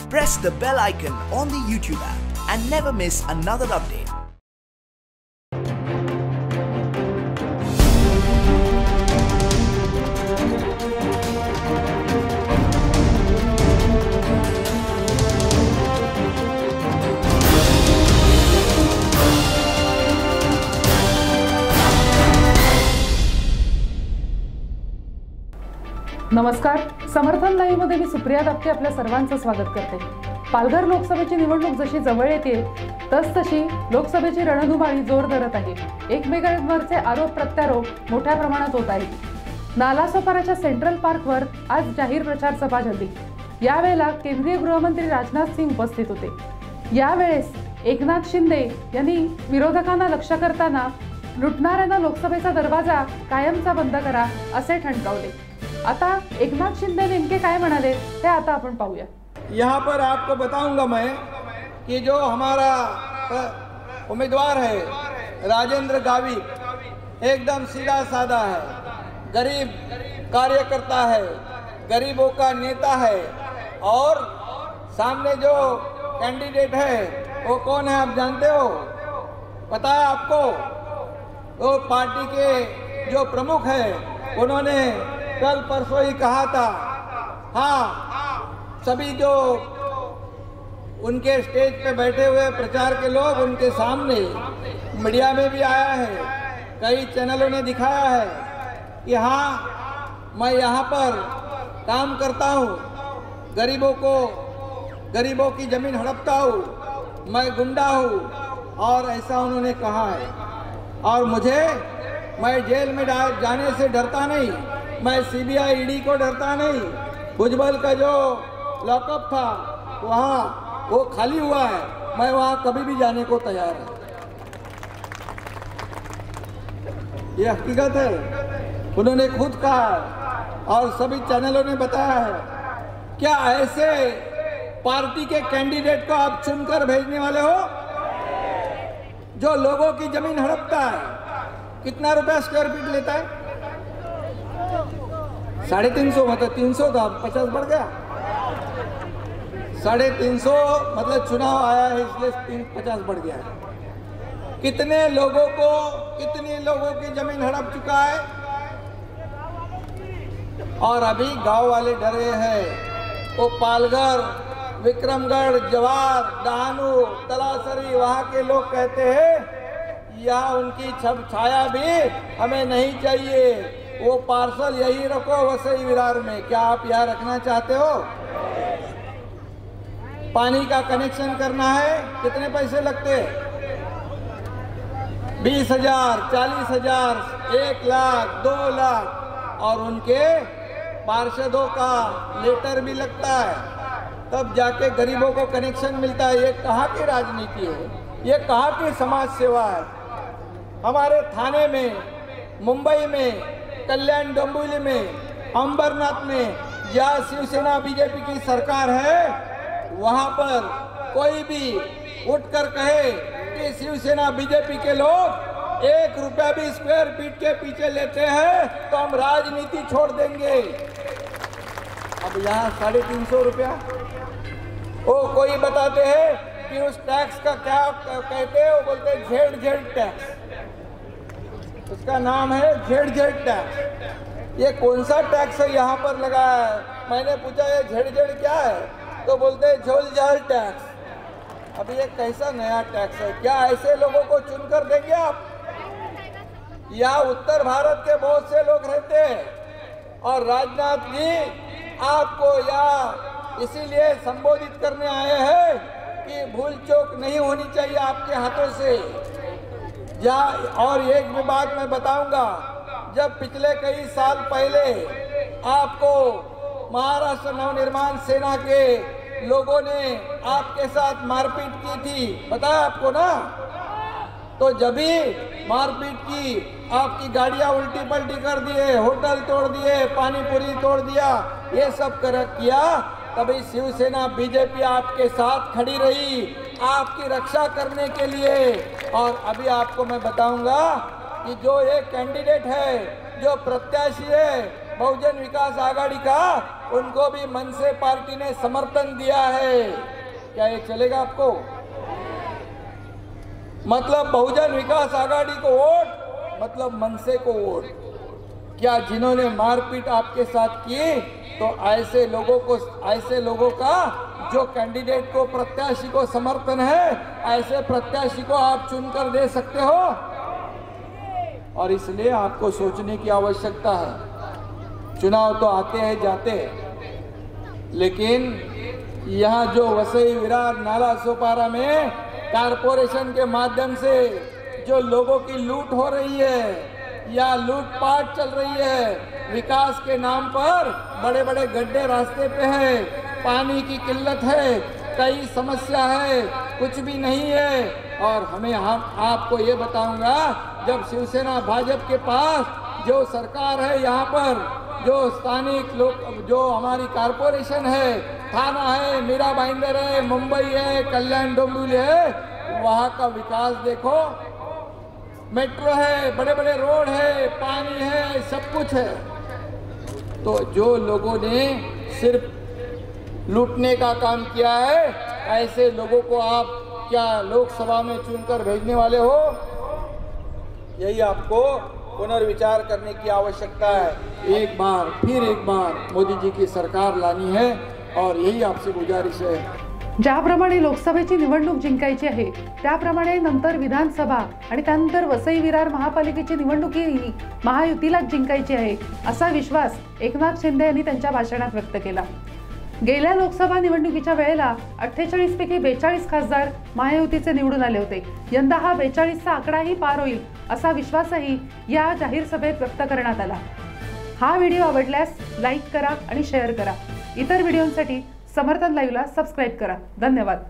Press the bell icon on the YouTube app and never miss another update. नमस्कार. समर्थन live मध्ये मी सुप्रिया दाप्ते आपल्या सर्वांचं स्वागत करते. पालघर लोकसभेची निवडणूक जशी जवळ येते तशी लोकसभेची रणधुमाळी जोर धरत आहे. एकमेकांवरचे आरोप प्रत्यारोप मोठ्या प्रमाणात होत आहेत. नालासोपाराच्या सेंट्रल पार्कवर आज जाहीर प्रचार सभा झाली. यावेळेला केंद्रीय गृहमंत्री राजनाथ सिंग उपस्थित होते. यावेळेस एकनाथ शिंदे यांनी विरोधकांना लक्ष्य करताना लुटणाऱ्यांना लोकसभेचा दरवाजा कायमचा बंद करा असे ठणकावले. आता एकनाथ शिंदे नेमके काय म्हणाले ते आता आपण पाहूया. यहाँ पर आपको बताऊंगा मैं कि जो हमारा उम्मीदवार है राजेंद्र गावित एकदम सीधा साधा है, गरीब कार्यकर्ता है, गरीबों का नेता है. और सामने जो कैंडिडेट है वो कौन है आप जानते हो? पता है आपको? वो पार्टी के जो प्रमुख है उन्होंने कल परसों ही कहा था. हाँ, सभी जो उनके स्टेज पे बैठे हुए प्रचार के लोग उनके सामने मीडिया में भी आया है, कई चैनलों ने दिखाया है कि हाँ मैं यहाँ पर काम करता हूँ, गरीबों की जमीन हड़पता हूँ, मैं गुंडा हूँ. और ऐसा उन्होंने कहा है. और मैं जेल में जाने से डरता नहीं, मैं सीबीआई ईडी को डरता नहीं. भुजबल का जो लॉकअप था वहाँ वो खाली हुआ है, मैं वहाँ कभी भी जाने को तैयार हूँ. ये हकीकत है, उन्होंने खुद कहा और सभी चैनलों ने बताया है. क्या ऐसे पार्टी के कैंडिडेट को आप चुनकर भेजने वाले हो जो लोगों की जमीन हड़पता है? कितना रुपया स्क्वायर फीट लेता है? 350, मतलब 300 था, 50 बढ़ गया. 350 मतलब चुनाव आया है इसलिए 50 बढ़ गया है. कितने लोगों की जमीन हड़प चुका है. और अभी गांव वाले डरे हैं. वो पालघर, विक्रमगढ़, जवार, डहानू, तलासरी वहाँ के लोग कहते हैं यहाँ उनकी छाया भी हमें नहीं चाहिए. वो पार्सल यही रखो वसई विरार में. क्या आप यहाँ रखना चाहते हो? पानी का कनेक्शन करना है, कितने पैसे लगते? 20,000, 40,000, 1 लाख, 2 लाख. और उनके पार्षदों का लेटर भी लगता है, तब जाके गरीबों को कनेक्शन मिलता है. ये कहाँ की राजनीति है? ये कहाँ की समाज सेवा है? हमारे थाने में, मुंबई में, कल्याण डोंबिवली में, अंबरनाथ में जहाँ शिवसेना बीजेपी की सरकार है वहाँ पर कोई भी उठकर कहे कि शिवसेना बीजेपी के लोग 1 रुपया भी स्क्वायर फीट के पीछे लेते हैं तो हम राजनीति छोड़ देंगे. अब यहाँ 350 रुपया. वो कोई बताते हैं कि उस टैक्स का क्या कहते हैं, वो बोलते हैं झेड़ टैक्स. उसका नाम है झेड़ टैक्स. ये कौन सा टैक्स है यहाँ पर लगा है? मैंने पूछा ये झेड़ क्या है, तो बोलते हैं झोल-झाल टैक्स. अब ये कैसा नया टैक्स है? क्या ऐसे लोगों को चुनकर देंगे आप? यहाँ उत्तर भारत के बहुत से लोग रहते हैं और राजनाथ जी आपको यहाँ इसीलिए संबोधित करने आए हैं कि भूल चूक नहीं होनी चाहिए आपके हाथों से. और एक भी बात मैं बताऊंगा, जब पिछले कई साल पहले आपको महाराष्ट्र नवनिर्माण सेना के लोगों ने आपके साथ मारपीट की थी, पता है आपको ना? तो जब भी मारपीट की, आपकी गाड़ियां उल्टी पलटी कर दिए, होटल तोड़ दिए, पानी पूरी तोड़ दिया, ये सब किया, तभी शिवसेना बीजेपी आपके साथ खड़ी रही आपकी रक्षा करने के लिए. और अभी आपको मैं बताऊंगा कि जो ये कैंडिडेट है, जो प्रत्याशी है, बहुजन विकास आघाड़ी का, उनको भी मनसे पार्टी ने समर्थन दिया है। क्या ये चलेगा आपको? मतलब बहुजन विकास आघाड़ी को वोट, मतलब मनसे को वोट। क्या जिन्होंने मारपीट आपके साथ की, तो ऐसे लोगों का जो कैंडिडेट को, प्रत्याशी को समर्थन है, ऐसे प्रत्याशी को आप चुनकर दे सकते हो? और इसलिए आपको सोचने की आवश्यकता है। चुनाव तो आते हैं जाते हैं, लेकिन यहाँ जो वसई विरार नाला सोपारा में कारपोरेशन के माध्यम से जो लोगों की लूट हो रही है या लूटपाट चल रही है, विकास के नाम पर बड़े बड़े गड्ढे रास्ते पे है, पानी की किल्लत है, कई समस्या है, कुछ भी नहीं है। और हम आपको ये बताऊंगा, जब शिवसेना भाजपा के पास जो सरकार है, यहाँ पर जो स्थानिक लोग, जो हमारी कारपोरेशन है, थाना है, मीरा भाईंदर है, मुंबई है, कल्याण डोंबिवली है, वहाँ का विकास देखो, मेट्रो है, बड़े बड़े रोड है, पानी है, सब कुछ है। तो जो लोगों ने सिर्फ लूटने का काम किया है, ऐसे लोगों को आप क्या लोकसभा में चुनकर भेजने वाले हो? यही आपको पुनर्विचार करने की आवश्यकता है। एक बार मोदी जी की सरकार लानी है, और यही आपसे गुजारिश है। ज्याप्रमाणे लोकसभेची निवडणूक जिंकायची आहे, त्याप्रमाणे नंतर विधानसभा आणि त्यानंतर वसई विरार महापालिकेची निवडणूकही महायुतीलाच जिंकायची आहे, असा विश्वास एकनाथ शिंदे यांनी त्यांच्या भाषणात व्यक्त केला। गेल्या लोकसभा निवडणुकीच्या वेळेला 48 पैकी 42 खासदार महायुतीचे निवडून आले होते। यंदा हा 42चा आकडाही पार होईल असा विश्वासही या जाहीर सभेत व्यक्त करण्यात आला। हा व्हिडिओ आवडल्यास लाईक करा आणि शेअर करा। इतर व्हिडिओंसाठी समर्थन लाईव्हला सबस्क्राइब करा। धन्यवाद।